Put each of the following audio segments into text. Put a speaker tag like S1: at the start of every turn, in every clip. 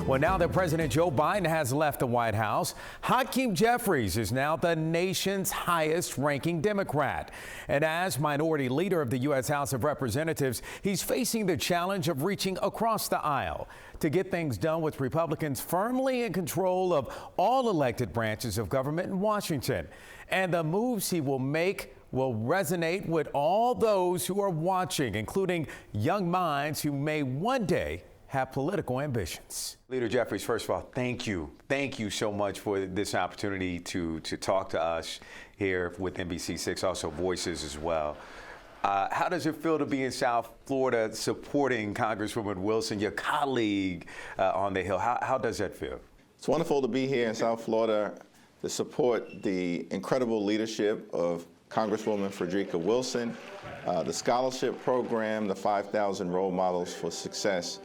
S1: Well, now that President Joe Biden has left the White House, Hakeem Jeffries is now the nation's highest-ranking Democrat. And as minority leader of the U.S. House of Representatives, he's facing the challenge of reaching across the aisle to get things done with Republicans firmly in control of all elected branches of government in Washington. And the moves he will make will resonate with all those who are watching, including young minds who may one day have political ambitions. Leader Jeffries, first of all, thank you. Thank you so much for this opportunity to talk to us here with NBC6, also Voices as well. How does it feel to be in South Florida supporting Congresswoman Wilson, your colleague on the Hill? How does that feel?
S2: It's wonderful to be here in South Florida to support the incredible leadership of Congresswoman Frederica Wilson, the scholarship program, the 5,000 role models for success,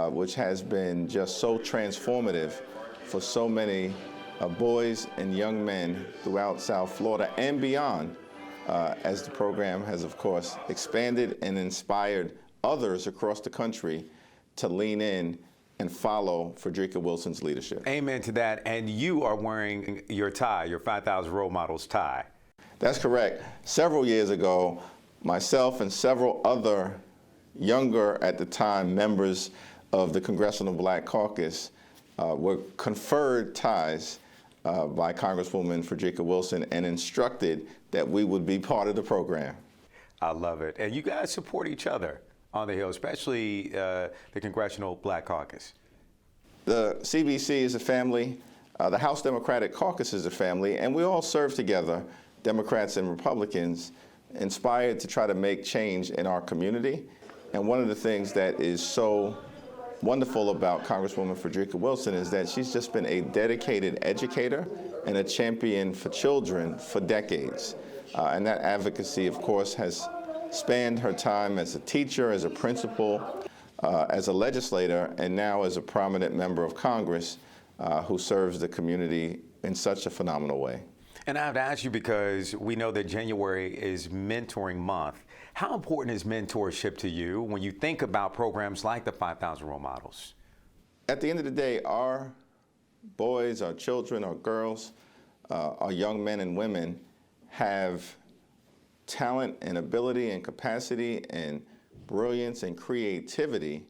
S2: which has been just so transformative for so many boys and young men throughout South Florida and beyond, as the program has, of course, expanded and inspired others across the country to lean in and follow Frederica Wilson's leadership.
S1: Amen to that. And you are wearing your tie, your 5,000 role models tie.
S2: That's correct. Several years ago, myself and several other younger at the time members of the Congressional Black Caucus were conferred ties by Congresswoman Frederica Wilson and instructed that we would be part of the program.
S1: I love it. And you guys support each other on the Hill, especially the Congressional Black Caucus.
S2: The CBC is a family. The House Democratic Caucus is a family, and we all serve together, Democrats and Republicans, inspired to try to make change in our community. And one of the things that is so wonderful about Congresswoman Frederica Wilson is that she's just been a dedicated educator and a champion for children for decades. And that advocacy, of course, has spanned her time as a teacher, as a principal, as a legislator, and now as a prominent member of Congress who serves the community in such a phenomenal way.
S1: And I have to ask you, because we know that January is mentoring month. How important is mentorship to you when you think about programs like the 5,000 role models?
S2: At the end of the day, our boys, our children, our girls, our young men and women have talent and ability and capacity and brilliance and creativity,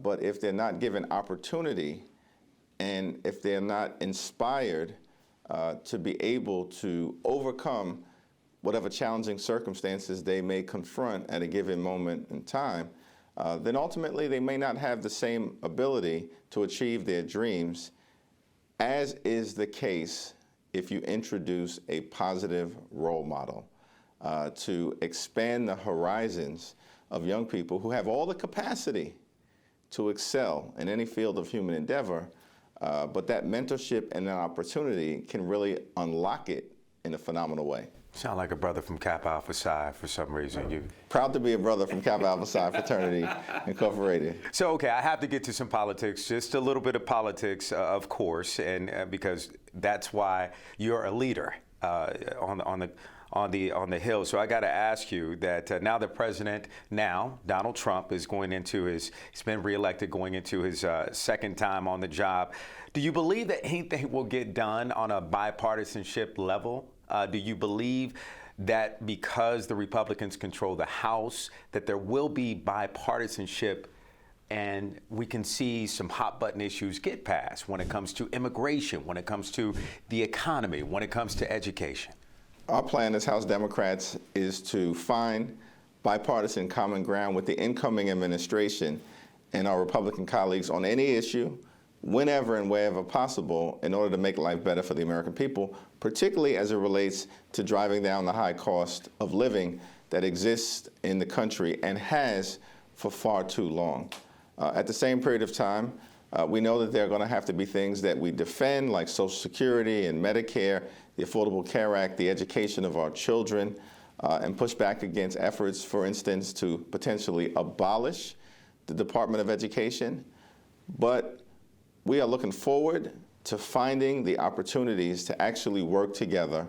S2: but if they're not given opportunity and if they're not inspired to be able to overcome whatever challenging circumstances they may confront at a given moment in time, then ultimately they may not have the same ability to achieve their dreams, as is the case if you introduce a positive role model to expand the horizons of young people who have all the capacity to excel in any field of human endeavor, but that mentorship and that opportunity can really unlock it in a phenomenal way.
S1: Sound like a brother from Kappa Alpha Psi for some reason.
S2: Proud to be a brother from Kappa Alpha Psi Fraternity Incorporated.
S1: So, okay, I have to get to some politics, just a little bit of politics, of course, and because that's why you're a leader on the Hill. So I got to ask you that now the president, Donald Trump, is going into he's been reelected, going into his second time on the job. Do you believe that anything will get done on a bipartisanship level? Do you believe that because the Republicans control the House, that there will be bipartisanship and we can see some hot button issues get passed when it comes to immigration, when it comes to the economy, when it comes to education?
S2: Our plan as House Democrats is to find bipartisan common ground with the incoming administration and our Republican colleagues on any issue, whenever and wherever possible, in order to make life better for the American people, particularly as it relates to driving down the high cost of living that exists in the country and has for far too long. At the same period of time, we know that there are going to have to be things that we defend, like Social Security and Medicare, the Affordable Care Act, the education of our children, and push back against efforts, for instance, to potentially abolish the Department of Education. But we are looking forward to finding the opportunities to actually work together,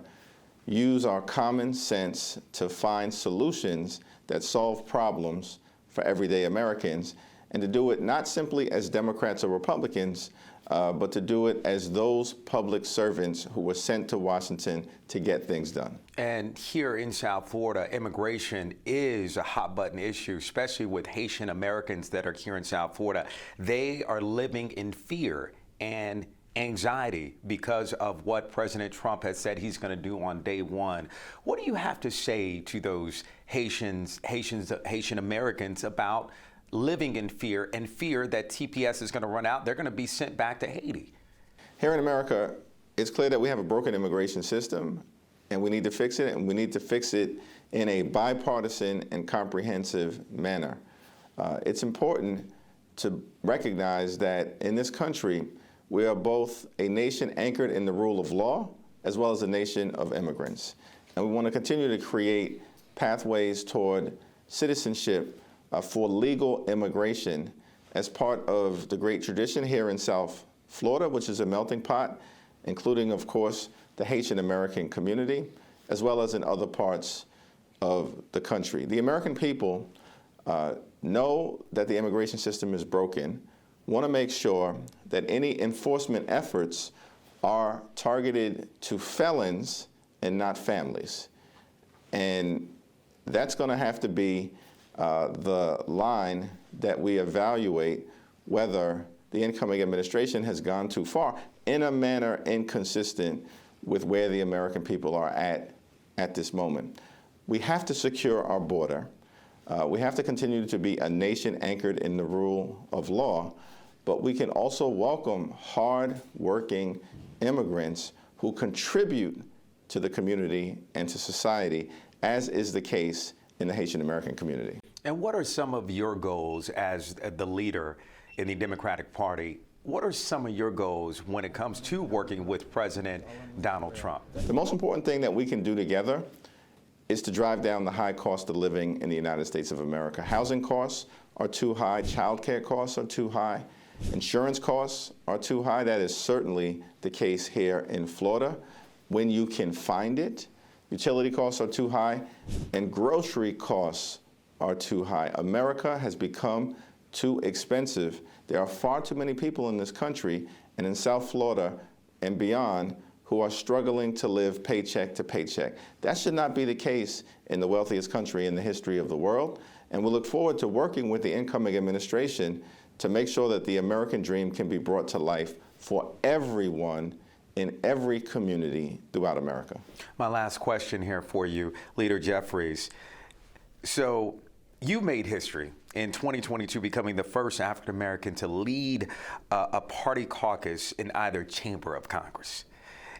S2: use our common sense to find solutions that solve problems for everyday Americans, and to do it not simply as Democrats or Republicans, but to do it as those public servants who were sent to Washington to get things done. And here in South Florida, immigration is a hot button issue, especially with Haitian Americans that are here in South Florida. They are living in fear and anxiety because of what President Trump has said he's going to do on day one. What do you have to say to those Haitian Americans about living in fear and fear that TPS is going to run out? They're going to be sent back to Haiti. Here in America, it's clear that we have a broken immigration system, and we need to fix it, and we need to fix it in a bipartisan and comprehensive manner. It's important to recognize that in this country, we are both a nation anchored in the rule of law as well as a nation of immigrants. And we want to continue to create pathways toward citizenship for legal immigration as part of the great tradition here in South Florida, which is a melting pot, including, of course, the Haitian American community, as well as in other parts of the country. The American people know that the immigration system is broken, want to make sure that any enforcement efforts are targeted to felons and not families. And that's going to have to be the line that we evaluate whether the incoming administration has gone too far in a manner inconsistent with where the American people are at this moment. We have to secure our border. We have to continue to be a nation anchored in the rule of law, but we can also welcome hard-working immigrants who contribute to the community and to society, as is the case in the Haitian American community. And what are some of your goals as the leader in the Democratic Party? What are some of your goals when it comes to working with President Donald Trump? The most important thing that we can do together is to drive down the high cost of living in the United States of America. Housing costs are too high, child care costs are too high, insurance costs are too high. That is certainly the case here in Florida when you can find it. Utility costs are too high, and grocery costs are too high. America has become too expensive. There are far too many people in this country and in South Florida and beyond who are struggling to live paycheck to paycheck. That should not be the case in the wealthiest country in the history of the world. And we look forward to working with the incoming administration to make sure that the American dream can be brought to life for everyone in every community throughout America. My last question here for you, Leader Jeffries. So you made history in 2022, becoming the first African American to lead a party caucus in either chamber of Congress.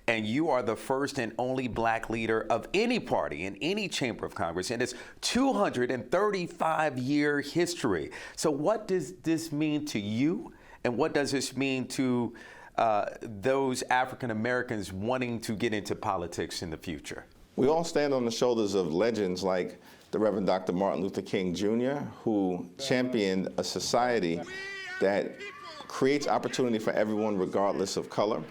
S2: And you are the first and only black leader of any party in any chamber of Congress in its 235-year history. So what does this mean to you? And what does this mean to those African Americans wanting to get into politics in the future? We all stand on the shoulders of legends like the Reverend Dr. Martin Luther King Jr., who championed a society that creates opportunity for everyone regardless of color.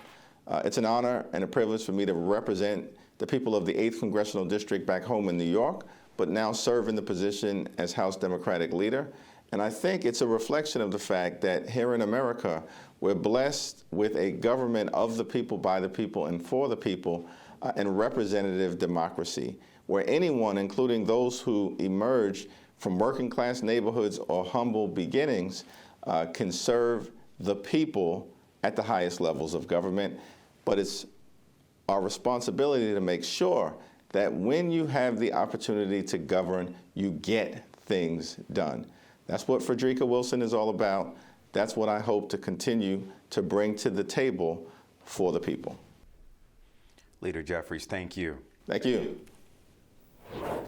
S2: It's an honor and a privilege for me to represent the people of the 8th Congressional District back home in New York, but now serve in the position as House Democratic leader. And I think it's a reflection of the fact that here in America, we're blessed with a government of the people, by the people, and for the people, and representative democracy, where anyone, including those who emerge from working class neighborhoods or humble beginnings, can serve the people at the highest levels of government. But it's our responsibility to make sure that when you have the opportunity to govern, you get things done. That's what Frederica Wilson is all about. That's what I hope to continue to bring to the table for the people. Leader Jeffries, thank you. Thank you.